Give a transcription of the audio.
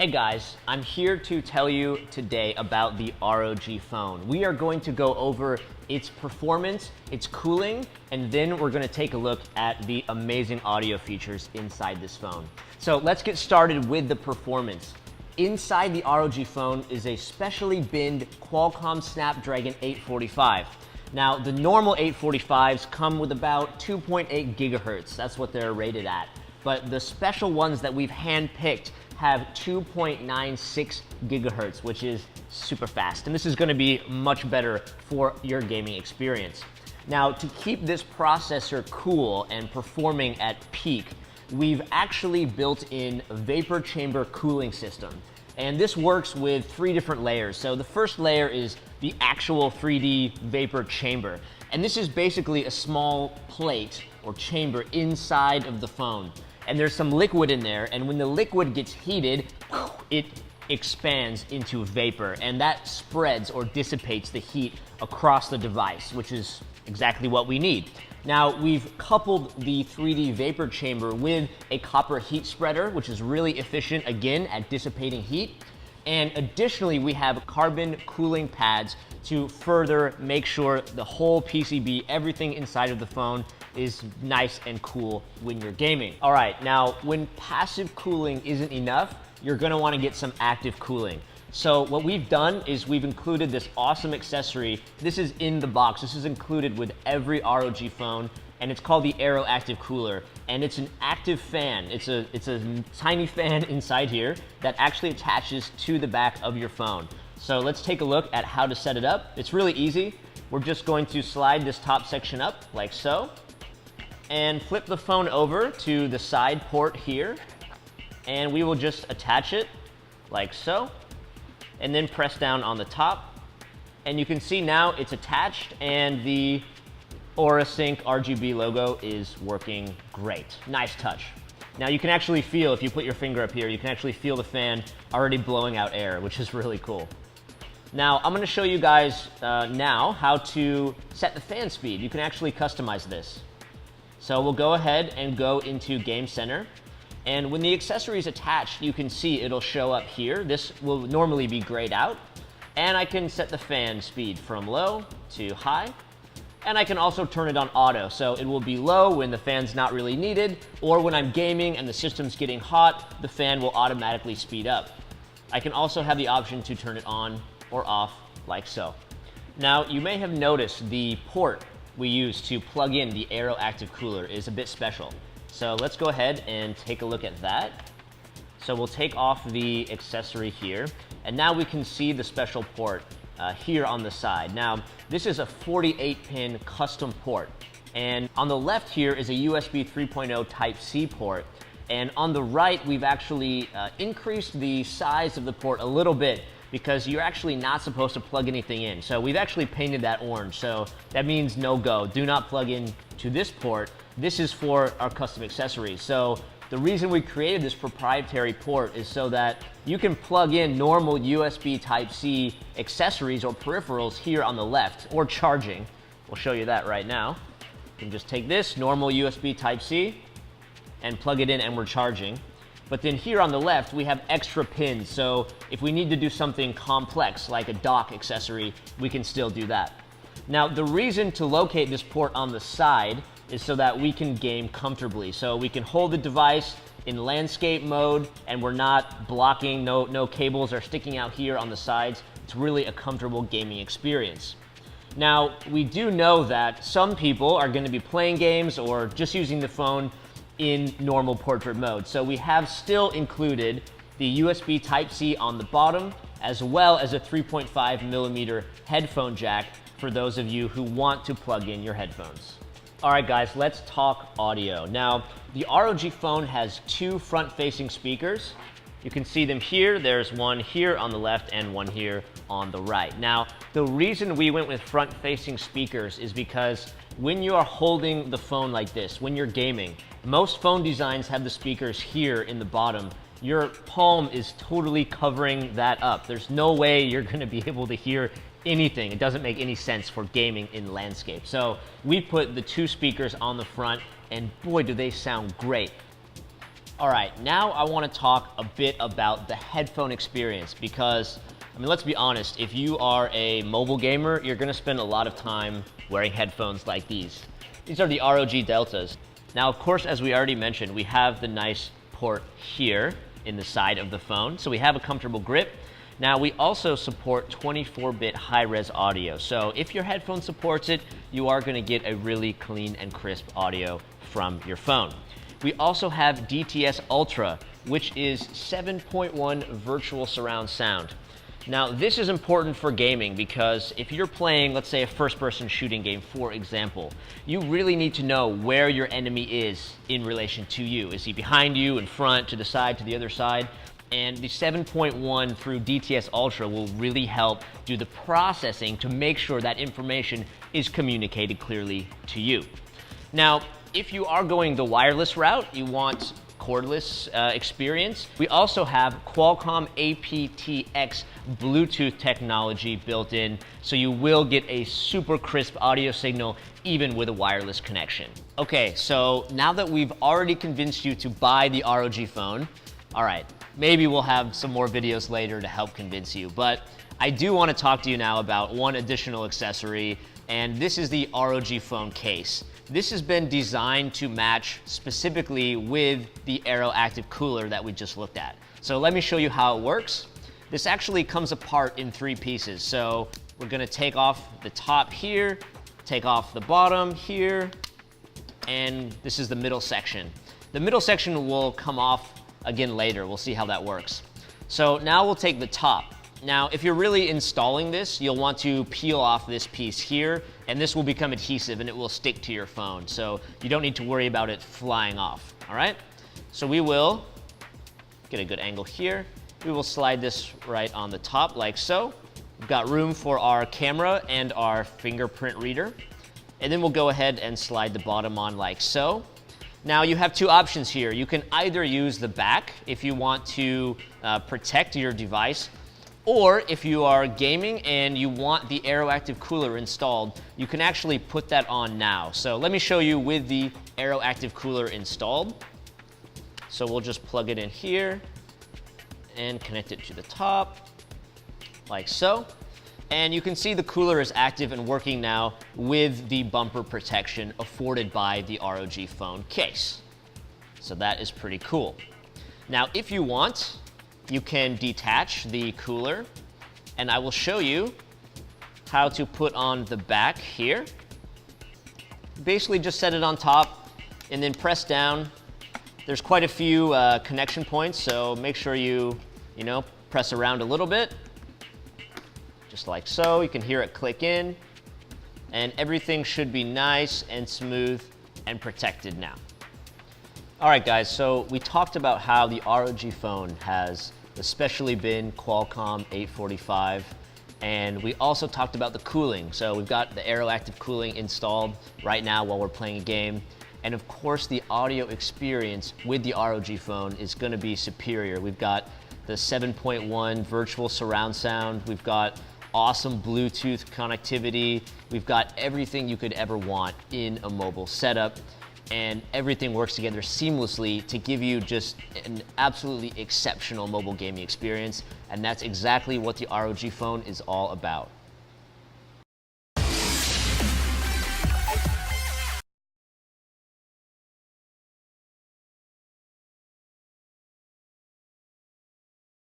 Hey guys, I'm here to tell you today about the ROG Phone. We are going to go over its performance, its cooling, and then we're going to take a look at the amazing audio features inside this phone. So let's get started with the performance. Inside the ROG Phone is a specially binned Qualcomm Snapdragon 845. Now, the normal 845s come with about 2.8 gigahertz. That's what they're rated at. But the special ones that we've handpicked have 2.96 gigahertz, which is super fast. And this is gonna be much better for your gaming experience. Now, to keep this processor cool and performing at peak, we've actually built in a vapor chamber cooling system. And this works with 3 different layers. So the first layer is the actual 3D vapor chamber. And this is basically a small plate or chamber inside of the phone. And there's some liquid in there, and when the liquid gets heated, it expands into vapor, and that spreads or dissipates the heat across the device, which is exactly what we need. Now, we've coupled the 3D vapor chamber with a copper heat spreader, which is really efficient, again, at dissipating heat. And additionally, we have carbon cooling pads to further make sure the whole PCB, everything inside of the phone, is nice and cool when you're gaming. All right, now when passive cooling isn't enough, you're gonna wanna get some active cooling. So what we've done is we've included this awesome accessory. This is in the box. This is included with every ROG phone, and it's called the Aero Active Cooler. And it's an active fan. It's a tiny fan inside here that actually attaches to the back of your phone. So let's take a look at how to set it up. It's really easy. We're just going to slide this top section up like so, and flip the phone over to the side port here, and we will just attach it like so, and then press down on the top, and you can see now it's attached, and the AuraSync RGB logo is working great. Nice touch. Now you can actually feel, if you put your finger up here, you can actually feel the fan already blowing out air, which is really cool. Now I'm going to show you guys now how to set the fan speed. You can actually customize this. So we'll go ahead and go into Game Center. And when the accessory is attached, you can see it'll show up here. This will normally be grayed out. And I can set the fan speed from low to high. And I can also turn it on auto. So it will be low when the fan's not really needed, or when I'm gaming and the system's getting hot, the fan will automatically speed up. I can also have the option to turn it on or off like so. Now, you may have noticed the port we use to plug in the Aero Active Cooler is a bit special. So let's go ahead and take a look at that. So we'll take off the accessory here, and now we can see the special port here on the side. Now, this is a 48-pin custom port, and on the left here is a USB 3.0 Type-C port, and on the right we've actually increased the size of the port a little bit, because you're actually not supposed to plug anything in. So we've actually painted that orange, so that means no go. Do not plug in to this port. This is for our custom accessories. So the reason we created this proprietary port is so that you can plug in normal USB Type-C accessories or peripherals here on the left, or charging. We'll show you that right now. You can just take this normal USB Type-C and plug it in, and we're charging. But then here on the left, we have extra pins, so if we need to do something complex, like a dock accessory, we can still do that. Now, the reason to locate this port on the side is so that we can game comfortably. So we can hold the device in landscape mode, and we're not blocking, no cables are sticking out here on the sides. It's really a comfortable gaming experience. Now, we do know that some people are gonna be playing games or just using the phone in normal portrait mode. So we have still included the USB Type-C on the bottom, as well as a 3.5mm headphone jack for those of you who want to plug in your headphones. All right, guys, let's talk audio. Now, the ROG Phone has 2 front-facing speakers. You can see them here. There's one here on the left and one here on the right. Now, the reason we went with front-facing speakers is because when you are holding the phone like this, when you're gaming, most phone designs have the speakers here in the bottom. Your palm is totally covering that up. There's no way you're gonna be able to hear anything. It doesn't make any sense for gaming in landscape. So we put the 2 speakers on the front, and boy, do they sound great. All right, now I want to talk a bit about the headphone experience because, I mean, let's be honest, if you are a mobile gamer, you're going to spend a lot of time wearing headphones like these. These are the ROG Deltas. Now, of course, as we already mentioned, we have the nice port here in the side of the phone, so we have a comfortable grip. Now, we also support 24-bit high-res audio, so if your headphone supports it, you are going to get a really clean and crisp audio from your phone. We also have DTS Ultra, which is 7.1 virtual surround sound. Now, this is important for gaming because if you're playing, let's say, a first-person shooting game, for example, you really need to know where your enemy is in relation to you. Is he behind you, in front, to the side, to the other side? And the 7.1 through DTS Ultra will really help do the processing to make sure that information is communicated clearly to you. Now, if you are going the wireless route, you want cordless experience, we also have Qualcomm aptX Bluetooth technology built in, so you will get a super crisp audio signal even with a wireless connection. Okay, so now that we've already convinced you to buy the ROG phone, all right, maybe we'll have some more videos later to help convince you, but I do want to talk to you now about one additional accessory, and this is the ROG phone case. This has been designed to match specifically with the Aero Active Cooler that we just looked at. So let me show you how it works. This actually comes apart in 3 pieces. So we're gonna take off the top here, take off the bottom here, and this is the middle section. The middle section will come off again later. We'll see how that works. So now we'll take the top. Now, if you're really installing this, you'll want to peel off this piece here, and this will become adhesive and it will stick to your phone. So you don't need to worry about it flying off, all right? So we will get a good angle here. We will slide this right on the top like so. We've got room for our camera and our fingerprint reader. And then we'll go ahead and slide the bottom on like so. Now you have 2 options here. You can either use the back if you want to protect your device, or if you are gaming and you want the Aero Active Cooler installed, you can actually put that on now. So let me show you with the Aero Active Cooler installed. So we'll just plug it in here and connect it to the top, like so. And you can see the cooler is active and working now with the bumper protection afforded by the ROG phone case. So that is pretty cool. Now, if you want, you can detach the cooler, and I will show you how to put on the back here. Basically just set it on top and then press down. There's quite a few connection points, so make sure you press around a little bit, just like so. You can hear it click in, and everything should be nice and smooth and protected now. All right, guys, so we talked about how the ROG phone has the specially bin Qualcomm 845, and we also talked about the cooling. So we've got the Aero Active Cooling installed right now while we're playing a game. And of course, the audio experience with the ROG phone is gonna be superior. We've got the 7.1 virtual surround sound. We've got awesome Bluetooth connectivity. We've got everything you could ever want in a mobile setup. And everything works together seamlessly to give you just an absolutely exceptional mobile gaming experience. And that's exactly what the ROG phone is all about.